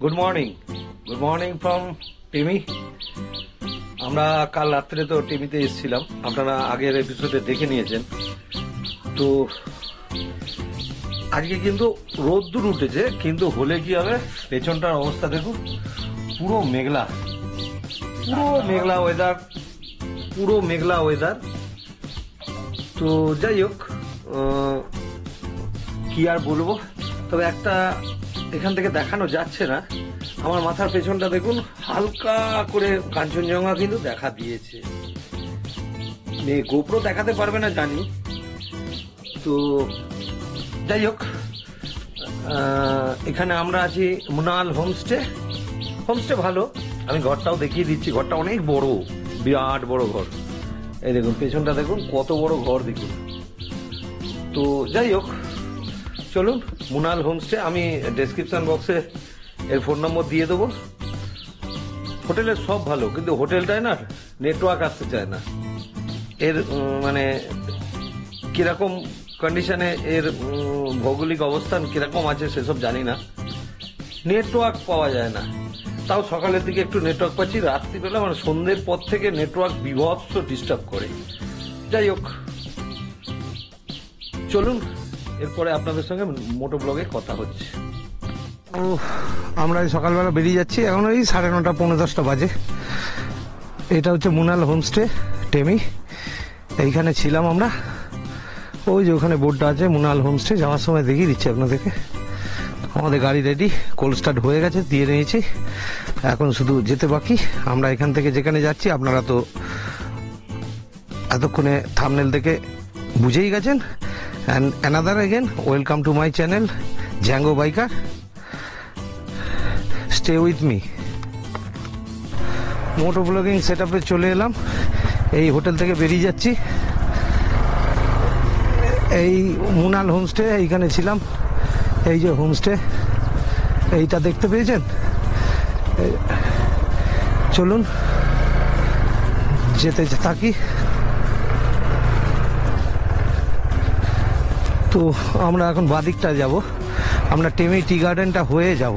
Good morning from TIMI. আমরা কাল রাত্রে তো টিভিতে এসেছিলাম, আপনারা আগের এপিসোডে দেখে নিয়েছেন। তো আজকে কিন্তু রোদ্দুর উঠেছে, কিন্তু হলে কি হবে, পেছনটার অবস্থা দেখুন, পুরো মেঘলা ওয়েদার। তো যাই হোক, কি আর বলবো, তবে একটা এখান থেকে দেখানো যাচ্ছে না, আমার মাথার পেছনটা দেখুন, হালকা করে কাঞ্চনজঙ্ঘা কিন্তু দেখা দিয়েছে। গোপ্রো দেখাতে পারবে না জানি। তো যাই হোক, এখানে আমরা আছি মুনাল হোমস্টে ভালো। আমি ঘরটাও দেখিয়ে দিচ্ছি, ঘরটা অনেক বড়, বিরাট বড় ঘর। এই দেখুন পেছনটা দেখুন, কত বড় ঘর দেখুন। তো যাই হোক, চলুন মুনাল হোমস্টে, আমি ডেসক্রিপশন বক্সে এর ফোন নম্বর দিয়ে দেবো। হোটেলের সব ভালো, কিন্তু হোটেলটায় না নেটওয়ার্ক আসতে চায় না। এর মানে কিরকম কন্ডিশনে, এর ভৌগোলিক অবস্থান কিরকম আছে সেসব জানি না, নেটওয়ার্ক পাওয়া যায় না। তাও সকালের দিকে একটু নেটওয়ার্ক পাচ্ছি, রাত্রিবেলা মানে সন্ধ্যের পর থেকে নেটওয়ার্ক বিভৎস ডিস্টার্ব করে। যাই হোক, চলুন এরপরে আপনাদের সঙ্গে মোটো ব্লগে কথা হচ্ছে। আমরা সকালবেলা বেরিয়ে যাচ্ছি, এখন ওই 9:30 পৌনে 10টা বাজে। এটা হচ্ছে মুনাল হোমস্টে টেমি, এইখানে ছিলাম আমরা। ওই যে ওখানে বোর্ডটা আছে মুনাল হোমস্টে, যাওয়ার সময় দেখিয়ে দিচ্ছি আপনাদেরকে। আমাদের গাড়ি রেডি, কোল্ড স্টার্ট হয়ে গেছে, দিয়ে নিয়েছি, এখন শুধু যেতে বাকি। আমরা এখান থেকে যেখানে যাচ্ছি আপনারা তো এতক্ষণে থাম্বনেল দেখে বুঝেই গেছেন। And another again welcome to my channel Django biker, stay with me. Moto blogging set আপে চলে এলাম, এই হোটেল থেকে বেরিয়ে যাচ্ছি। এই মুনাল হোমস্টে, এইখানে ছিলাম। এই যে হোমস্টে, এইটা দেখতে পেয়েছেন। চলুন যেতে থাকি। তো আমরা এখন বাদিকটা যাব, আমরা টেমি টি গার্ডেনটা হয়ে যাব।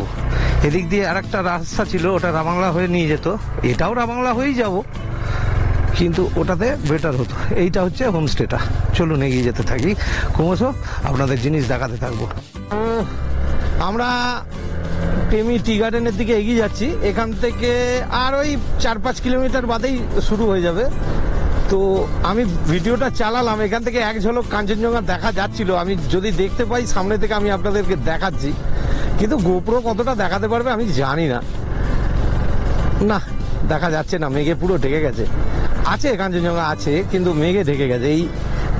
এদিক দিয়ে আর একটা রাস্তা ছিল, ওটা রাবাংলা হয়ে নিয়ে যেত, এটাও রাবাংলা হয়েই যাব, কিন্তু ওটাতে বেটার হতো। এইটা হচ্ছে হোমস্টেটা। চলুন এগিয়ে যেতে থাকি, ক্রমশ আপনাদের জিনিস দেখাতে থাকবো। আমরা টেমি টি গার্ডেনের দিকে এগিয়ে যাচ্ছি, এখান থেকে আর ওই 4-5 কিলোমিটার বাদেই শুরু হয়ে যাবে। তো আমি ভিডিওটা চালালাম, এখান থেকে এক ঝলক কাঞ্চনজঙ্ঘা দেখা যাচ্ছিল। আমি যদি দেখতে পাই সামনে থেকে আমি আপনাদেরকে দেখাচ্ছি, কিন্তু গোপ্রো কতটা দেখাতে পারবে আমি জানি না। না, দেখা যাচ্ছে না, মেঘে পুরো ঢেকে গেছে। আছে কাঞ্চনজঙ্ঘা আছে, কিন্তু মেঘে ঢেকে গেছে। এই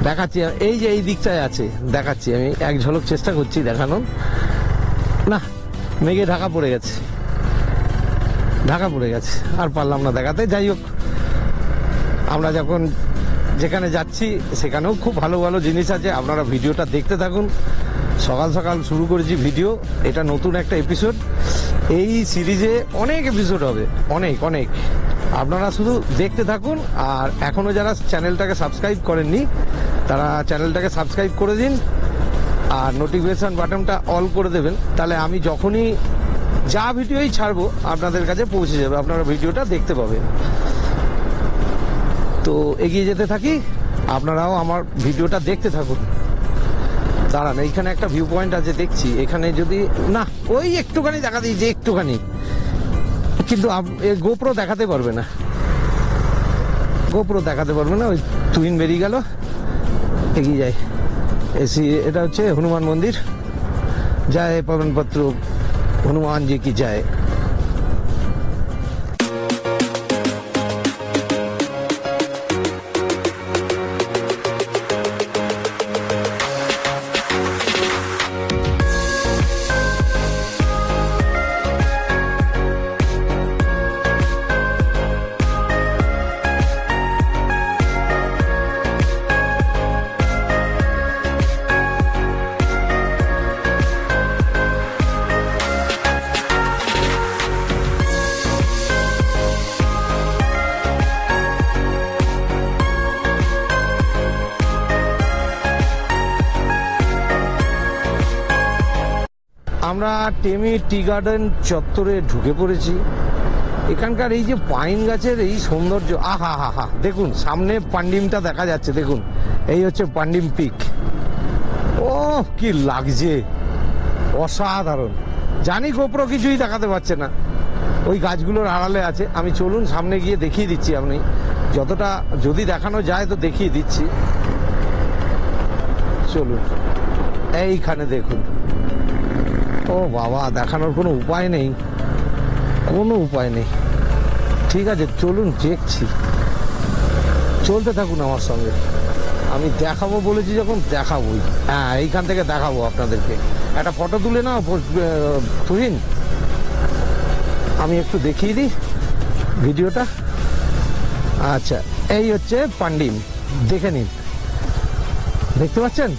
দেখাচ্ছি, এই যে এই দিকটায় আছে, দেখাচ্ছি আমি এক ঝলক চেষ্টা করছি দেখানোর। না, মেঘে ঢাকা পড়ে গেছে, আর পারলাম না দেখাতে। যাই হোক, আমরা যখন যেখানে যাচ্ছি সেখানেও খুব ভালো ভালো জিনিস আছে, আপনারা ভিডিওটা দেখতে থাকুন। সকাল সকাল শুরু করেছি ভিডিও, এটা নতুন একটা এপিসোড। এই সিরিজে অনেক এপিসোড হবে, অনেক। আপনারা শুধু দেখতে থাকুন। আর এখনো যারা চ্যানেলটাকে সাবস্ক্রাইব করেননি, তারা চ্যানেলটাকে সাবস্ক্রাইব করে দিন, আর নোটিফিকেশন বাটনটা অল করে দেবেন। তাহলে আমি যখনই যা ভিডিওই ছাড়বো আপনাদের কাছে পৌঁছে যাবে, আপনারা ভিডিওটা দেখতে পাবেন। তো এগিয়ে যেতে থাকি, আপনারাও আমার ভিডিওটা দেখতে থাকুন। দাঁড়ান, এইখানে একটা ভিউ পয়েন্ট আছে দেখছি, এখানে যদি না ওই একটুখানি দেখা দিই, যে একটুখানি, কিন্তু গোপ্রো দেখাতে পারবে না, ওই তুহিন বেরিয়ে গেল। এগিয়ে যায়, এটা হচ্ছে হনুমান মন্দির। জয় পবনপত্র হনুমান জি কি জয়। আমরা টেমি টি গার্ডেন চত্বরে ঢুকে পড়েছি। এখানকার এই যে পাইন গাছের এই সৌন্দর্য, আহা হা হা, দেখুন সামনে পান্ডিমটা দেখা যাচ্ছে, দেখুন এই হচ্ছে পান্ডিম পিক। ও কি লাগছে, অসাধারণ। জানি গোপ্রো কিছুই দেখাতে পারছে না, ওই গাছগুলোর আড়ালে আছে। আমি চলুন সামনে গিয়ে দেখিয়ে দিচ্ছি, আপনি যতটা যদি দেখানো যায় তো দেখিয়ে দিচ্ছি। চলুন, এইখানে দেখুন। ও বাবা, দেখানোর কোনো উপায় নেই, কোনো উপায় নেই। ঠিক আছে, চলুন দেখছি, চলতে থাকুন আমার সঙ্গে। আমি দেখাবো বলেছি যখন দেখাবোই। হ্যাঁ, এইখান থেকে দেখাবো আপনাদেরকে। একটা ফটো তুলে নাও তুহিন, আমি একটু দেখিয়ে দিই ভিডিওটা। আচ্ছা, এই হচ্ছে পান্ডিম, দেখে নিন। দেখতে পাচ্ছেন,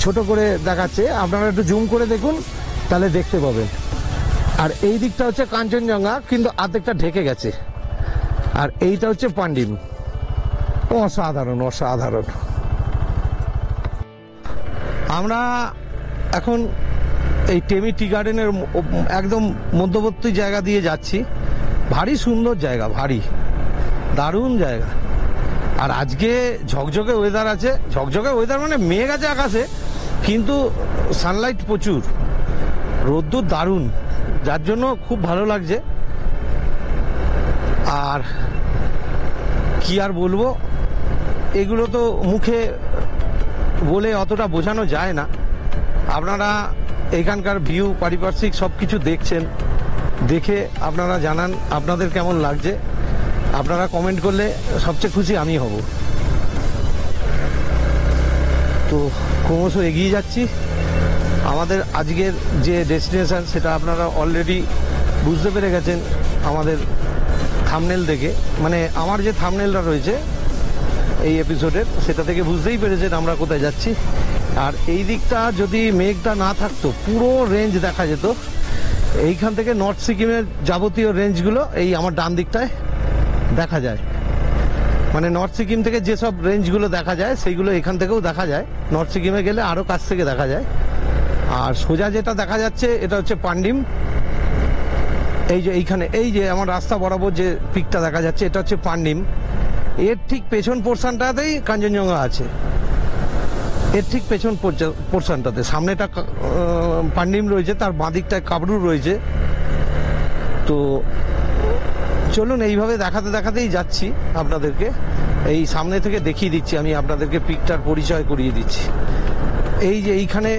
ছোট করে দেখাচ্ছে, আপনারা একটু জুম করে দেখুন তাহলে দেখতে পাবেন। আর এই দিকটা হচ্ছে কাঞ্চনজঙ্ঘা, কিন্তু অর্ধেকটা ঢেকে গেছে। আর এইটা হচ্ছে পান্ডিম। অসাধারণ, অসাধারণ। আমরা এখন এই টেমি টি গার্ডেনের একদম মধ্যবর্তী জায়গা দিয়ে যাচ্ছি। ভারী সুন্দর জায়গা, ভারী দারুণ জায়গা। আর আজকে ঝকঝকে ওয়েদার আছে। ঝকঝকে ওয়েদার মানে মেঘ আছে আকাশে, কিন্তু সানলাইট প্রচুর, রোদ্দুর দারুণ, যার জন্য খুব ভালো লাগছে। আর কি আর বলবো, এগুলো তো মুখে বলে অতটা বোঝানো যায় না। আপনারা এখানকার ভিউ, পারিপার্শ্বিক সব কিছু দেখছেন, দেখে আপনারা জানান আপনাদের কেমন লাগছে। আপনারা কমেন্ট করলে সবচেয়ে খুশি আমি হব। তো ক্রমশ এগিয়ে যাচ্ছি। আমাদের আজকের যে ডেস্টিনেশন সেটা আপনারা অলরেডি বুঝতে পেরে গেছেন আমাদের থাম্বনেল দেখে। মানে আমার যে থাম্বনেলটা রয়েছে এই এপিসোডের, সেটা থেকে বুঝতেই পেরেছেন আমরা কোথায় যাচ্ছি। আর এই দিকটা যদি মেঘটা না থাকতো, পুরো রেঞ্জ দেখা যেত। এইখান থেকে নর্থ সিকিমের যাবতীয় রেঞ্জগুলো এই আমার ডান দিকটায় দেখা যায়। মানে নর্থ সিকিম থেকে যেসব রেঞ্জগুলো দেখা যায় সেইগুলো এখান থেকেও দেখা যায়। নর্থ সিকিমে গেলে আরও কাছ থেকে দেখা যায়। আর সোজা যেটা দেখা যাচ্ছে এটা হচ্ছে পান্ডিম। এই যে এইখানে, এই যে আমার রাস্তা বরাবর যে পিকটা দেখা যাচ্ছে, এটা হচ্ছে পান্ডিম। এর ঠিক পেছন পোর্শনটাতেই কাঞ্চনজঙ্ঘা আছে। এর ঠিক পেছন পোর্শনটাতে, সামনেটা পান্ডিম রয়েছে, তার বাঁদিকটায় কাবরু রয়েছে। তো চলুন এইভাবে দেখাতে দেখাতেই যাচ্ছি আপনাদেরকে। এই সামনে থেকে দেখিয়ে দিচ্ছি, আমি আপনাদেরকে পিকটার পরিচয় করিয়ে দিচ্ছি। এই যে এইখানে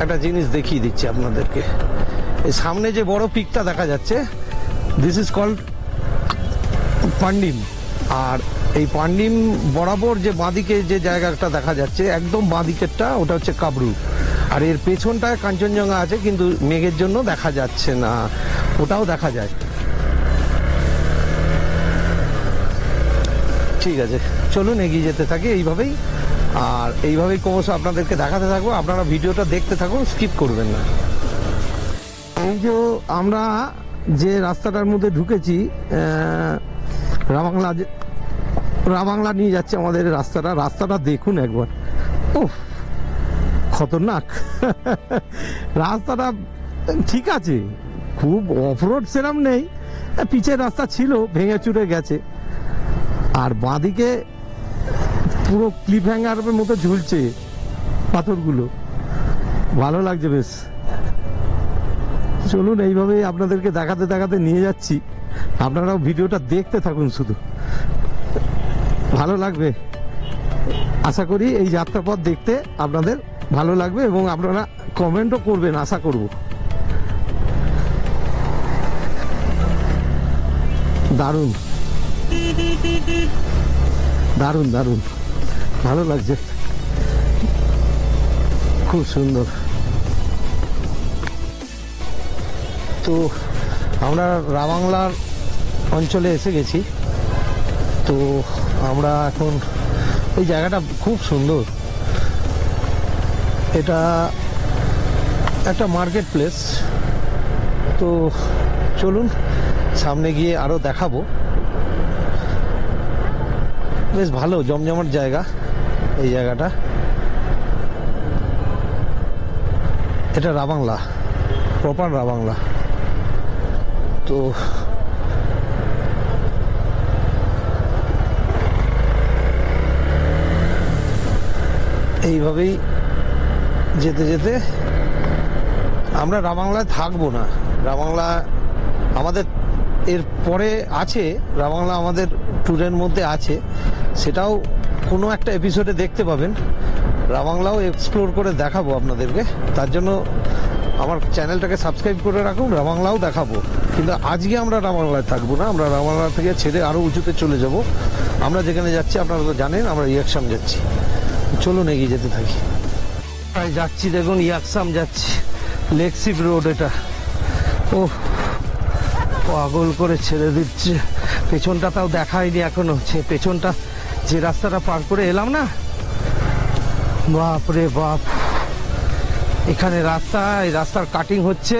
একটা জিনিস দেখিয়ে দিচ্ছি আপনাদেরকে। এই সামনে যে বড় পিকটা দেখা যাচ্ছে, দিস ইজ কল্ড পান্ডিম। আর এই পান্ডিম বরাবর যে বাঁদিকে যে জায়গাটা দেখা যাচ্ছে, একদম বাঁদিকেরটা, ওটা হচ্ছে কাবরু। আর এর পেছনটায় কাঞ্চনজঙ্ঘা আছে, কিন্তু মেঘের জন্য দেখা যাচ্ছে না, ওটাও দেখা যায়। ঠিক আছে, চলুন এগিয়ে যেতে থাকি এইভাবেই। আর এইভাবেই ক্রমশ আপনাদেরকে দেখাতে থাকবো। আপনারা ভিডিওটা দেখতে থাকুন, স্কিপ করবেন না। এই যে আমরা যে রাস্তাটার মধ্যে ঢুকেছি, রাবাংলা নিয়ে যাচ্ছে আমাদের রাস্তাটা দেখুন একবার। ও খতরনাক রাস্তাটা। ঠিক আছে, খুব অফরোড সেরম নেই, পিচের রাস্তা ছিল, ভেঙে চুরে গেছে। আর বাঁদিকে পুরো ক্লিপ হ্যাঙ্গারের মতো ঝুলছে পাথরগুলো, ভালো লাগছে বেশ। চলুন এইভাবে আপনাদেরকে দেখাতে দেখাতে নিয়ে যাচ্ছি। আপনারাও ভিডিওটা দেখতে থাকুন, শুধু ভালো লাগবে। আশা করি এই যাত্রাপথ দেখতে আপনাদের ভালো লাগবে এবং আপনারা কমেন্টও করবেন, আশা করব। দারুণ দারুণ দারুণ, ভালো লাগছে, খুব সুন্দর। তো আমরা রাবাংলার অঞ্চলে এসে গেছি। তো আমরা এখন, এই জায়গাটা খুব সুন্দর। এটা একটা মার্কেট প্লেস। তো চলুন সামনে গিয়ে আরও দেখাবো। বেশ ভালো জমজমাট জায়গা এই জায়গাটা। এটা রাবাংলা। প্রপার রাবাংলা। তো এইভাবেই যেতে যেতে আমরা রাবাংলায় থাকবো না। রাবাংলা আমাদের এর পরে আছে, রাবাংলা আমাদের ট্যুরের মধ্যে আছে, সেটাও কোনো একটা এপিসোডে দেখতে পাবেন। রাবাংলাও এক্সপ্লোর করে দেখাবো আপনাদেরকে, তার জন্য আমার চ্যানেলটাকে সাবস্ক্রাইব করে রাখুন। রাবাংলাও দেখাবো, কিন্তু আজকে আমরা রাবাংলায় থাকবো না। আমরা রাবাংলা থেকে ছেড়ে আরও উঁচুতে চলে যাব। আমরা যেখানে যাচ্ছি আপনারা তো জানেন, আমরা ইয়াকসাম যাচ্ছি। চলুন এগিয়ে যেতে থাকি। তাই যাচ্ছি, দেখুন ইয়াকসাম যাচ্ছি, লেকশিপ রোড এটা। ও পাগল করে ছেড়ে দিচ্ছে। পেছনটা তাও দেখায়নি এখনো, পেছনটা যে রাস্তাটা পার করে এলাম না, বাপ রে বাপ। এখানে রাস্তা, এই রাস্তার কাটিং হচ্ছে,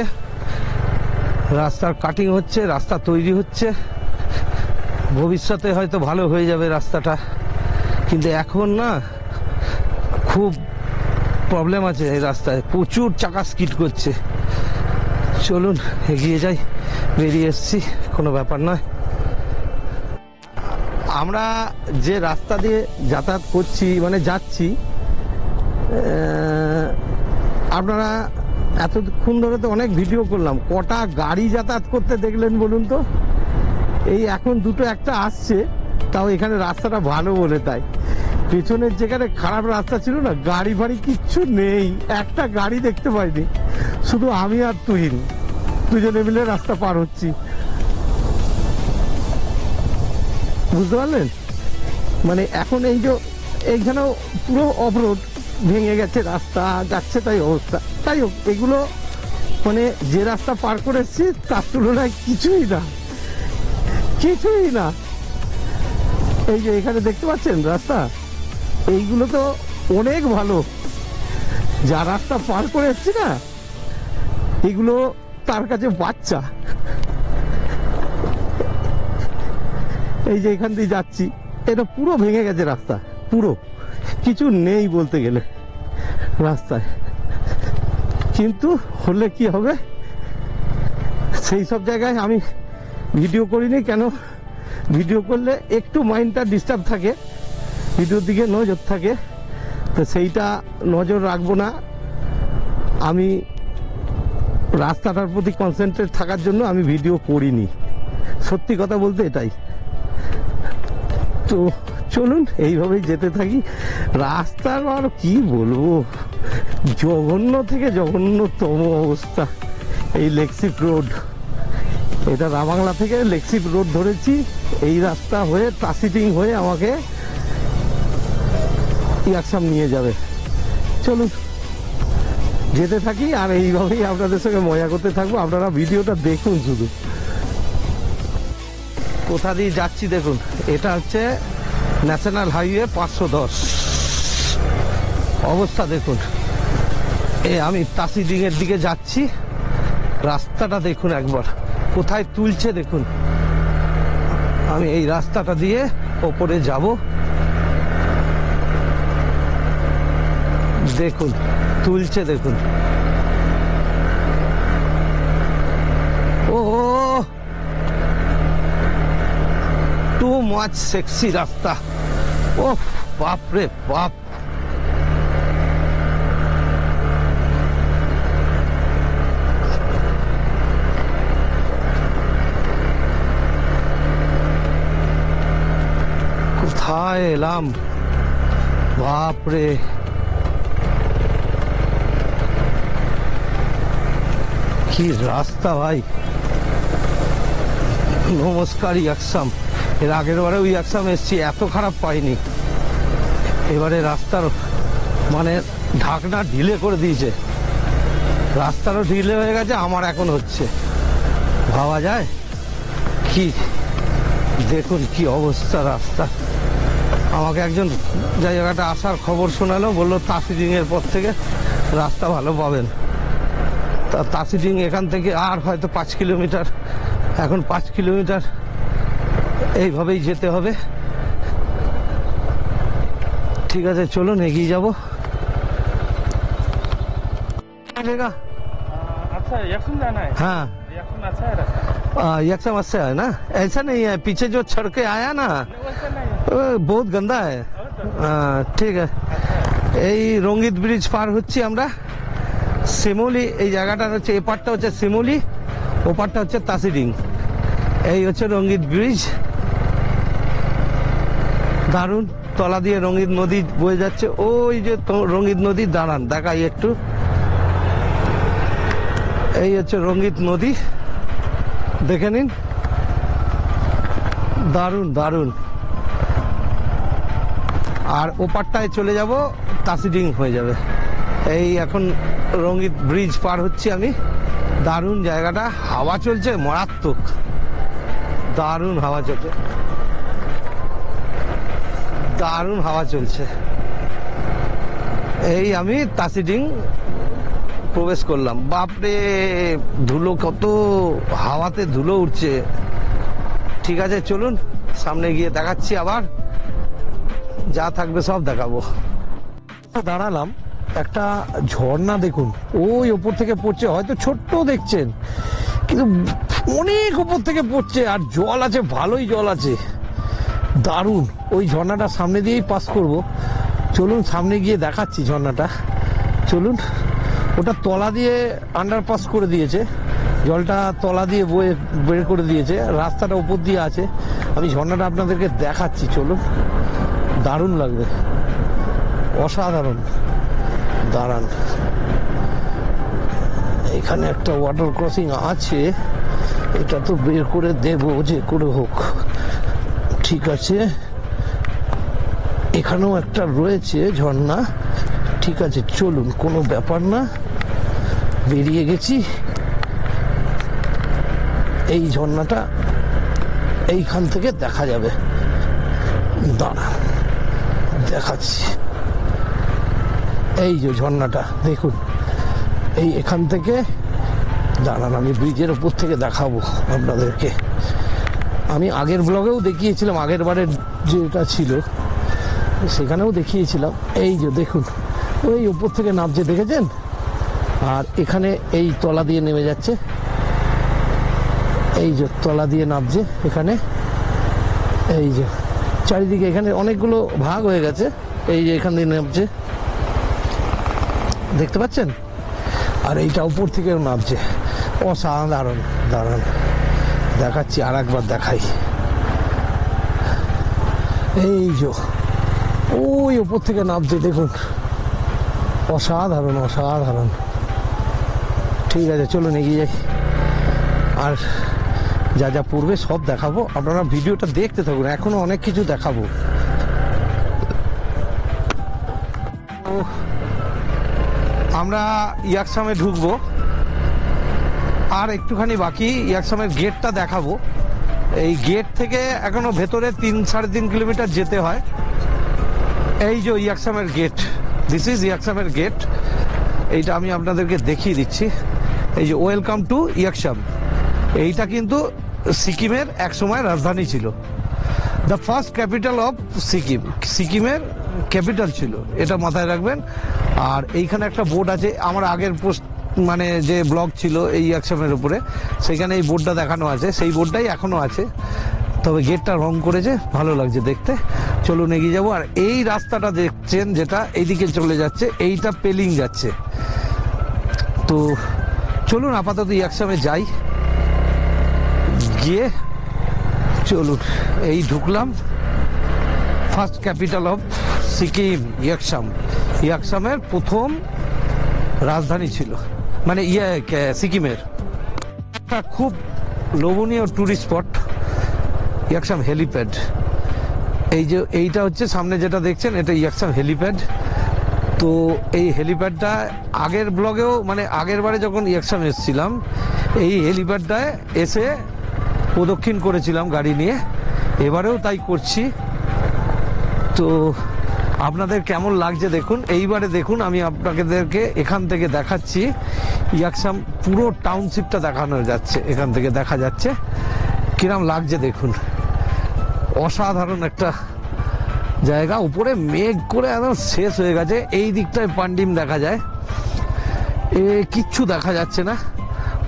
রাস্তা তৈরি হচ্ছে। ভবিষ্যতে হয়তো ভালো হয়ে যাবে রাস্তাটা, কিন্তু এখন না খুব প্রবলেম আছে এই রাস্তায়, প্রচুর চাকা স্কিড করছে। চলুন এগিয়ে যাই, বেরিয়ে এসছি, কোনো ব্যাপার নয়। আমরা যে রাস্তা দিয়ে যাতায়াত করছি, মানে যাচ্ছি, আপনারা এতক্ষণ ধরে তো অনেক ভিডিও করলাম, কটা গাড়ি যাতায়াত করতে দেখলেন বলুন তো? এই এখন দুটো একটা আসছে, তাও এখানে রাস্তাটা ভালো বলে। তাই পেছনের যেখানে খারাপ রাস্তা ছিল না, গাড়ি ফাড়ি কিচ্ছু নেই, একটা গাড়ি দেখতে পাইনি, শুধু আমি আর তুহিন দুজনে মিলে রাস্তা পার হচ্ছি, বুঝতে পারলেন? মানে এখন এই যে এইখানেও পুরো অবরোধ, ভেঙে গেছে রাস্তা, যাচ্ছে তাই অবস্থা। তাই হোক, এগুলো মানে যে রাস্তা পার করে এসছি তার তুলনায় কিছুই না। এই যে এখানে দেখতে পাচ্ছেন রাস্তা, এইগুলো তো অনেক ভালো। যা রাস্তা পার করে এসছি না, এগুলো তার কাছে বাচ্চা। এই যে এখান দিয়ে যাচ্ছি, এটা পুরো ভেঙে গেছে রাস্তা, পুরো কিছু নেই বলতে গেলে রাস্তায়। কিন্তু হলে কি হবে, সেই সব জায়গায় আমি ভিডিও করিনি। কেন? ভিডিও করলে একটু মাইন্ডটা ডিস্টার্ব থাকে, ভিডিওর দিকে নজর থাকে, তো সেইটা নজর রাখবো না। আমি রাস্তাটার প্রতি কনসেন্ট্রেট থাকার জন্য আমি ভিডিও করিনি, সত্যি কথা বলতে এটাই। তো চলুন এইভাবেই যেতে থাকি। রাস্তার আর কি বলবো, জঘন্য থেকে জঘন্যতম অবস্থা। এই লেকশিপ রোড, এটা রাবাংলা থেকে লেকশিপ রোড ধরেছি, এই রাস্তা হয়ে টাসিটিং হয়ে আমাকে ইয়াকসাম নিয়ে যাবে। চলুন যেতে থাকি, আর এইভাবেই আপনাদের সঙ্গে মজা করতে থাকবো। আপনারা ভিডিওটা দেখুন শুধু। কোথা দিয়ে যাচ্ছি দেখুন, এটা হচ্ছে ন্যাশনাল হাইওয়ে 510। অবস্থা দেখুন, আমি টাসিটিং এর দিকে যাচ্ছি, রাস্তাটা দেখুন একবার, কোথায় তুলছে দেখুন। আমি এই রাস্তাটা দিয়ে ওপরে যাব, দেখুন তুলছে দেখুন। ও টু মাচ সেক্সি রাস্তা, ও বাপ রে বাপ। কোথায় এলাম বাপরে, কি রাস্তা ভাই। নমস্কার ইয়াকসাম। এর আগের বারে ওই ইয়াকসাম এসছি, এত খারাপ পাইনি। এবারে রাস্তার মানে ঢাকনা ঢিলে করে দিয়েছে, রাস্তারও ঢিলে হয়ে গেছে, আমার এখন হচ্ছে, ভাবা যায় কি? দেখুন কি অবস্থা রাস্তা। আমাকে একজন জায়গাটা আসার খবর শোনালো, বললো টাসিটিং এর পর থেকে রাস্তা ভালো পাবেন। তা টাসিটিং এখান থেকে আর হয়তো 5 কিলোমিটার, এখন 5 কিলোমিটার এইভাবেই যেতে হবে। ঠিক আছে, চলুন এগিয়ে যাবো। अच्छा यक्षम जाना है। हाँ यक्षम अच्छा है रास्ता। यक्षम अच्छा है ना, ऐसा नहीं है पीछे जो छड़के आया ना वैसा नहीं है। বহুত গন্ধা है। ঠিক আছে, এই রঙ্গিত ব্রিজ পার হচ্ছি আমরা। শিমুলি এই জায়গাটা হচ্ছে, এ পারটা হচ্ছে শিমুলি, ও পারটা হচ্ছে তাসিডিং। এই হচ্ছে রঙ্গিত ব্রিজ, দারুণ। তলা দিয়ে রঙ্গিত নদী বয়ে যাচ্ছে, ওই যে রঙ্গিত নদী, দাঁড়ান দেখাই একটু। এই হচ্ছে রঙ্গিত নদী, দেখে নিন, দারুণ দারুণ। আর ওপারটায় চলে যাব, তাসিডিং হয়ে যাবে। এই এখন রঙ্গিত ব্রিজ পার হচ্ছি আমি। দারুণ জায়গাটা, হাওয়া চলছে মারাত্মক, দারুণ হাওয়া চলছে, দারুণ হাওয়া চলছে। এই আমি তাসিডিং প্রবেশ করলাম। বাপরে ধুলো, কত হাওয়াতে ধুলো উঠছে। ঠিক আছে চলুন সামনে গিয়ে দেখাচ্ছি, আবার যা থাকবে সব দেখাবো। দাঁড়ালাম, একটা ঝর্ণা দেখুন ওই ওপর থেকে পড়ছে, হয়তো ছোট্ট দেখছেন কিন্তু অনেক উপর থেকে পড়ছে, আর জল আছে, ভালোই জল আছে, দারুণ। ওই ঝর্ণাটা সামনে দিয়েই পাস করব, চলুন সামনে গিয়ে দেখাচ্ছি ঝর্ণাটা। চলুন, ওটা তলা দিয়ে আন্ডারপাস করে দিয়েছে, জলটা তলা দিয়ে বয়ে বের করে দিয়েছে, রাস্তাটা উপর দিয়ে আছে। আমি ঝর্ণাটা আপনাদেরকে দেখাচ্ছি, চলুন, দারুণ লাগবে, অসাধারণ। দাঁড়ান, এখানে একটা ওয়াটার ক্রসিং আছে, এটা তো বের করে দেব যে করে হোক। ঠিক আছে, এখানেও একটা রয়েছে ঝর্ণা। ঠিক আছে চলুন, কোনো ব্যাপার না, বেরিয়ে গেছি। এই ঝর্ণাটা এইখান থেকে দেখা যাবে, দাঁড়া দেখাচ্ছি। এই যে ঝর্ণাটা দেখুন, এই এখান থেকে, দাঁড়ান আমি ব্রিজের উপর থেকে দেখাবো আপনাদেরকে। আমি আগের ব্লগেও দেখিয়েছিলাম, আগের বারের যেটা ছিল সেখানেও দেখিয়েছিলাম। এই যে দেখুন, ওই উপর থেকে নামছে, দেখেছেন? আর এখানে এই তলা দিয়ে নেমে যাচ্ছে, এই যে তলা দিয়ে নামছে এখানে। এই যে চারিদিকে এখানে অনেকগুলো ভাগ হয়ে গেছে, এই যে এখান দিয়ে নামছে, দেখতে পাচ্ছেন? আর এইটা উপর থেকেও নামছে, অসাধারণ। দাঁড়ান দেখাচ্ছি, আর একবার দেখাই। এই যে ওই উপর থেকে নামছে, দেখুন, অসাধারণ অসাধারণ। ঠিক আছে চলুন এগিয়ে যাই, আর যা যা পূর্বে সব দেখাবো, আপনারা ভিডিওটা দেখতে থাকুন, এখনো অনেক কিছু দেখাবো। আমরা ইয়াকসামে ঢুকবো, আর একটুখানি বাকি, ইয়াকসামের গেটটা দেখাবো। এই গেট থেকে এখনো ভেতরে 3-3.5 কিলোমিটার যেতে হয়। এই যে ইয়াকসামের গেট, দিস ইজ ইয়াকসামের গেট, এইটা আমি আপনাদেরকে দেখিয়ে দিচ্ছি। এই যে ওয়েলকাম টু ইয়াকসাম, এইটা কিন্তু সিকিমের এক সময় রাজধানী ছিল, the first capital of Sikkim, সিকিমের ক্যাপিটাল ছিল, এটা মাথায় রাখবেন। আর এইখানে একটা বোর্ড আছে, আমার আগের পোস্ট মানে যে ব্লগ ছিল এই ইয়াকসামের উপরে, সেখানে এই বোর্ডটা দেখানো আছে, সেই বোর্ডটাই এখনো আছে, তবে গেটটা রং করেছে, ভালো লাগছে দেখতে। চলুন এগিয়ে যাবো। আর এই রাস্তাটা দেখছেন যেটা এইদিকে চলে যাচ্ছে, এইটা পেলিং যাচ্ছে। তো চলুন আপাতত ইয়াকসামে যাই, গিয়ে চলুন, এই ঢুকলাম, first capital of Sikkim Yuksom, ইয়াকসামের প্রথম রাজধানী ছিল, মানে সিকিমের। খুব লোভনীয় টুরিস্ট স্পট ইয়াকসাম হেলিপ্যাড। এই যে এইটা হচ্ছে সামনে যেটা দেখছেন, এটা ইয়াকসাম হেলিপ্যাড। তো এই হেলিপ্যাডটা আগের ব্লগেও, মানে আগের বারে যখন ইয়াকসাম এসেছিলাম, এই হেলিপ্যাডটায় এসে প্রদক্ষিণ করেছিলাম গাড়ি নিয়ে, এবারেও তাই করছি। তো আপনাদের কেমন লাগছে দেখুন, এইবারে দেখুন আমি আপনাদেরকে এখান থেকে দেখাচ্ছি, ইয়াকসাম পুরো টাউনশিপটা দেখানো যাচ্ছে, এখান থেকে দেখা যাচ্ছে, কিরম লাগছে দেখুন, অসাধারণ একটা জায়গা। উপরে মেঘ করে একদম শেষ হয়ে গেছে, এই দিকটায় পান্ডিম দেখা যায়, কিচ্ছু দেখা যাচ্ছে না,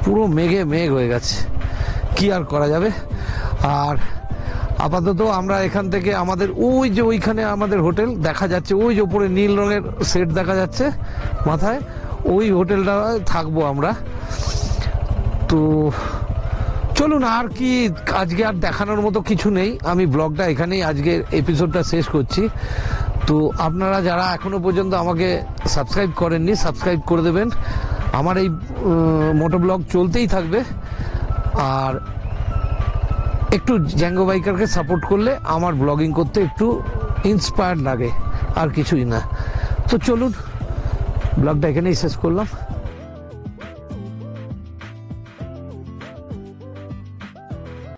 পুরো মেঘে মেঘ হয়ে গেছে, কি আর করা যাবে। আর আপাতত আমরা এখান থেকে আমাদের ওই যে ওইখানে আমাদের হোটেল দেখা যাচ্ছে, ওই যে উপরে নীল রঙের সেট দেখা যাচ্ছে মাথায়, ওই হোটেলটা থাকবো আমরা। তো চলুন, আর কি আজকে আর দেখানোর মতো কিছু নেই, আমি ব্লগটা এখানেই আজকের এপিসোডটা শেষ করছি। তো আপনারা যারা এখনো পর্যন্ত আমাকে সাবস্ক্রাইব করেননি, সাবস্ক্রাইব করে দেবেন। আমার এই মোটো ব্লগ চলতেই থাকবে, আর একটু জ্যাঙ্গো বাইকারকে সাপোর্ট করলে আমার ব্লগিং করতে একটু ইন্সপায়ার্ড লাগে, আর কিছুই না। তো চলুন, ব্লগটা এখানেই শেষ করলাম।